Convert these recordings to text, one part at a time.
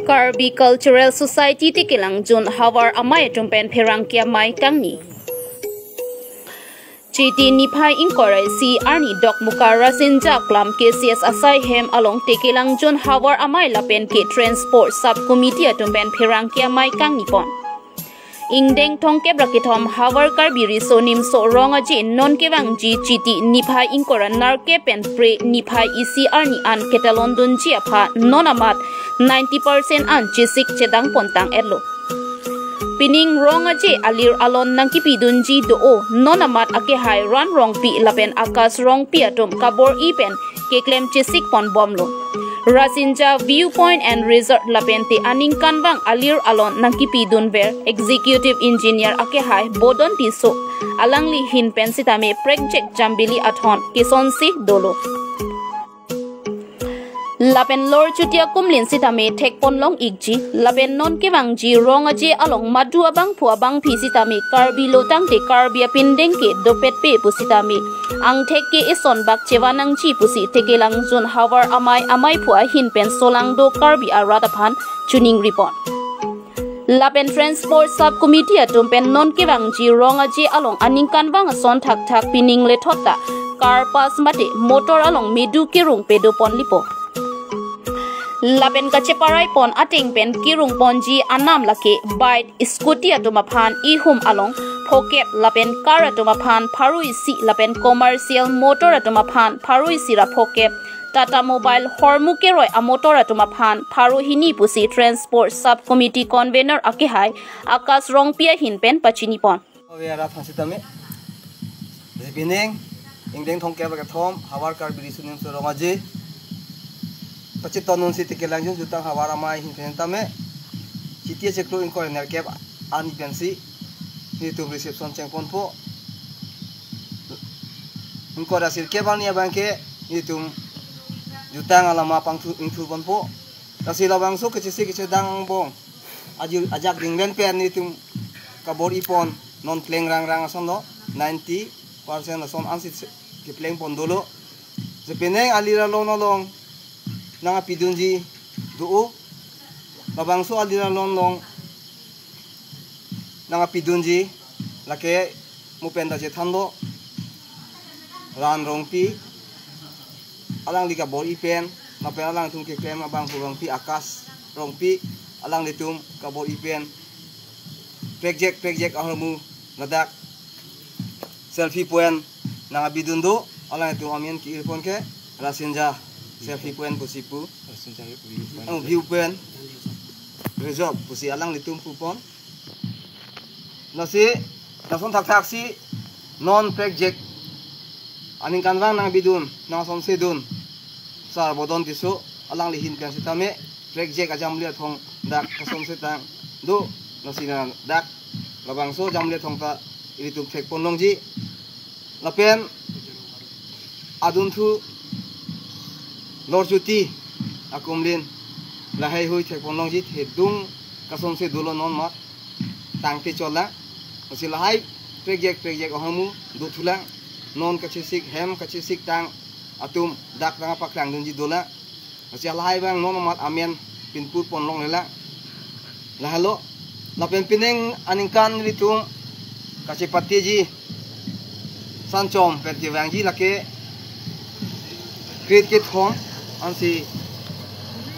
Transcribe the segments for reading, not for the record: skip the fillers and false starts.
Karbi Cultural Society ti kilang jun hawar amay tumpen perang kia mai kangni. Chiti nipai inkorai si arni dok mukara sinja klam KCS asai hem along tekilang jun hawar amay lapen ke transport subcommittee tumpen perang kia mai kangni pon. Ingdeng tongke brakitom hawar karbi risonim so ronga ji non kebang ji chiti nipai inkora narke pen pre nipai isi arni an ketalondun ji apa non amat 90% an jisik cedang pontang elo. Pining ronga ji alir alon nang kipidun ji doo non amat ake hai ran rong pi lapen akas rong pi atom kabor ipen keklem jisik pon bomlo. Rasinja viewpoint and resort lapente aning kanbang alir alon nang kipidun ver executive engineer ake hai bodon tiso alangli hin pensitame project jambili athon kison si dolo. Lapen lor chutia kumlin sitame thek ponlong igji lapen non kebang ji ronga je along madu abang pu abang phi sitame karbi lotang te karbi apindeng ke dopet pe pusitame ang thek ke ison bak chewanang ji pusi tekelang jun hawar amai pu hin pen solang do karbi aradaphan tuning report. Lapen transport subcommittee atumpen non kebang ji ronga je along aning kanbang son thak pining le thotta car pass mate motor along medu kirung pedo pon lipo. Lapen kaceparai pon ating pen kirung ponji anam lake bite scooty atumaphan ihum along pokep lapen car atumaphan pharui si lapen commercial motor atumaphan pharui sira pokep Tata Mobile hormuke roi amotor atumaphan pharu hini pusi transport subcommittee convener akehai akas rongpia hinpen pachini pon. Vera phasitame bining ingdeng thongke ba thom hawar kar birisunim so romaje pachit tonun siti kelangjun jutang hawara mai hinpentame chitie seklo inko enerkep ani pensi nitum reception chengpon po inko rasil kebania banke nitum jutang alama pangtu ingtu pon po rasila bangso kecisi kecedang bong ajak dingben pen nitum kabor ipon non pleng rang ason lo 90% ason ansi ki pleng pon dolo sepineng alira long nanga pidunji duu babangso alira long nanga pidunji lake mupenda je thando ran rongpi alang lika bor ipen mape alang tum ke klem abang rongpi akas rongpi alang litum kabor ipen project ahmu nadak selfie point nanga bidundo alang itu amin ki irpon ke rasinja selfie point pusipu rasinja view point resort pusi alang litum pupon nasi nason thak si non project aning kanwang nang bidun nang som sedun sar bodon tisu alang lihin kan sitame project ajam liat thong dak kasom setang do nasina dak labangso jamle thongta iritum thek ponlongji lapen adun thu lorjuti akumlin lahai hui thek ponlongji thedung kasom se dulo non mat tangte chola masi lahai project ohamu do thula non kachisik hem kachisik tang atum dak tanga paklang dunji dola masi lahai bang non mat amen pinpur ponlong lela lahalo lapen pineng aningkan ritung kacipati ji sancom pertiwang ji lake cricket home ansi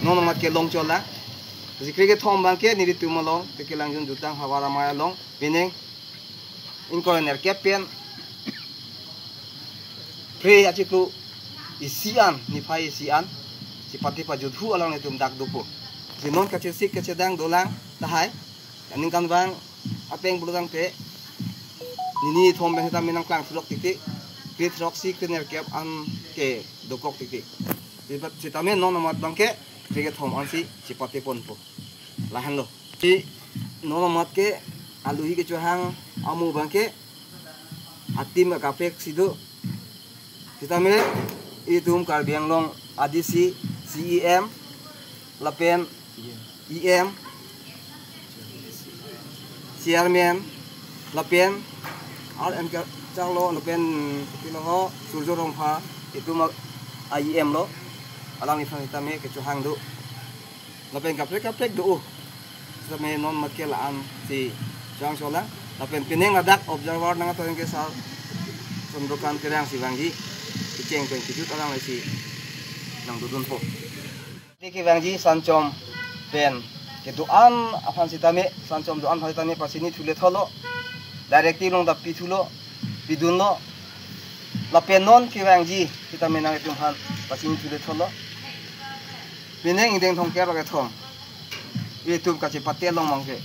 nono mat ke long chola si cricket home bangke ni ritu malong tekelang jun jutang hawara maya long pineng inkoiner kepen pre achiklu isian ni phai isian sipati pajudhu along itum dak dupo jinon kachisik kacedang dolang tahai aning kan bang apeng bulutang pe nini thom bang ta minang klang thlok tiktik pit roxy cleaner cap an ke dokok tiktik bibat sitame non mat bangke kriget thom ansi sipate pon po lahan lo ti non mat ke aluhi ke chuhang amu bangke atim ka pek sido sitame itum karbiang long adisi CEM lapen EM chairman lapen RN changlo lapen kilo surjo rongpha itu IEM lo alang ifang hitame ke chuhang do lapen kaprek do sama non matkelaan si jang solang lapen pineng ladak observer nang to ke sal sundukan kerang si bangji kiceng pen kijut orang si nang dudun po diki bangji sancom pen ke doan afan sitame sancom doan sitame pasini thule tholo directi long da pithulo pidunlo lapen non ki bangji kita menang itu han pasini thule tholo pineng indeng thong ke ba thong YouTube kasi patel long mangke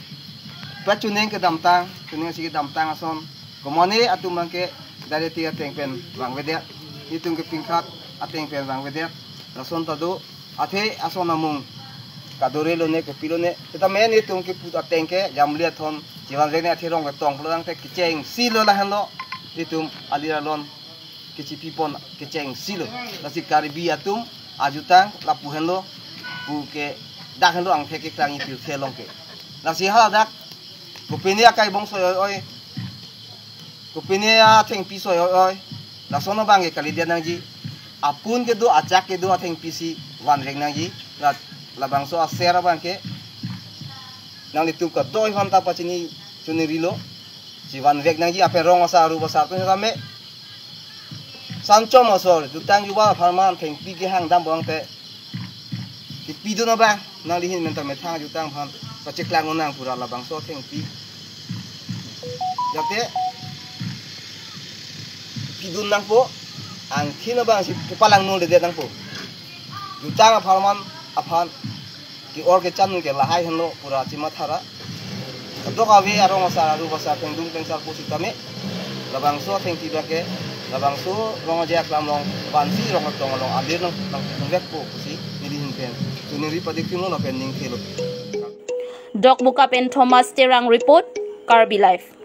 pachuneng ke damtang tuning si damtang ason komone atum mangke dari tiga tengpen bang wedet hitung ke pingkat ateng pen bang wedet rason tado athe ason namung kadore lo ne ke pilone kita men hitung ke put ateng ke jamlia thon jiwan rene athe rong tong pulang te kiceng silo lah lo hitung alira lon kici pipon kiceng silo nasi karibi atum ajutang lapuhen lo buke dak helo ang theke klang ipil thelong ke nasi hala dak kupini akai bong soy oi kupini a theng pi soy oi na sono bange kali dia nangji apun ke do acak ke do theng pisi wan reng nangji la bang so asera bangke nang litu ka doi hon ta pachini chuni rilo si wan reng nangji ape rong asa ru basa to same sancho mosor dutang yuwa farman theng pi ke hang dam bang te ki pido na bang nang lihin menta metang jutang phan pacik lang nang pura labang so theng pi jate pidun nang po ang khina bang si palang no de nang po jutang pharman aphan ki or ke chan ke lahai hanlo pura chima thara to ka we arong sa ru basa theng dung teng sar po sitame labang so theng pi ba ke labang so rong ja klam long ban si rong tong long adir nang vek po si nilihin pen tuniri padikimo na pen ning khelo Dok Muka Pen Thomas Terang report, Karbi Life.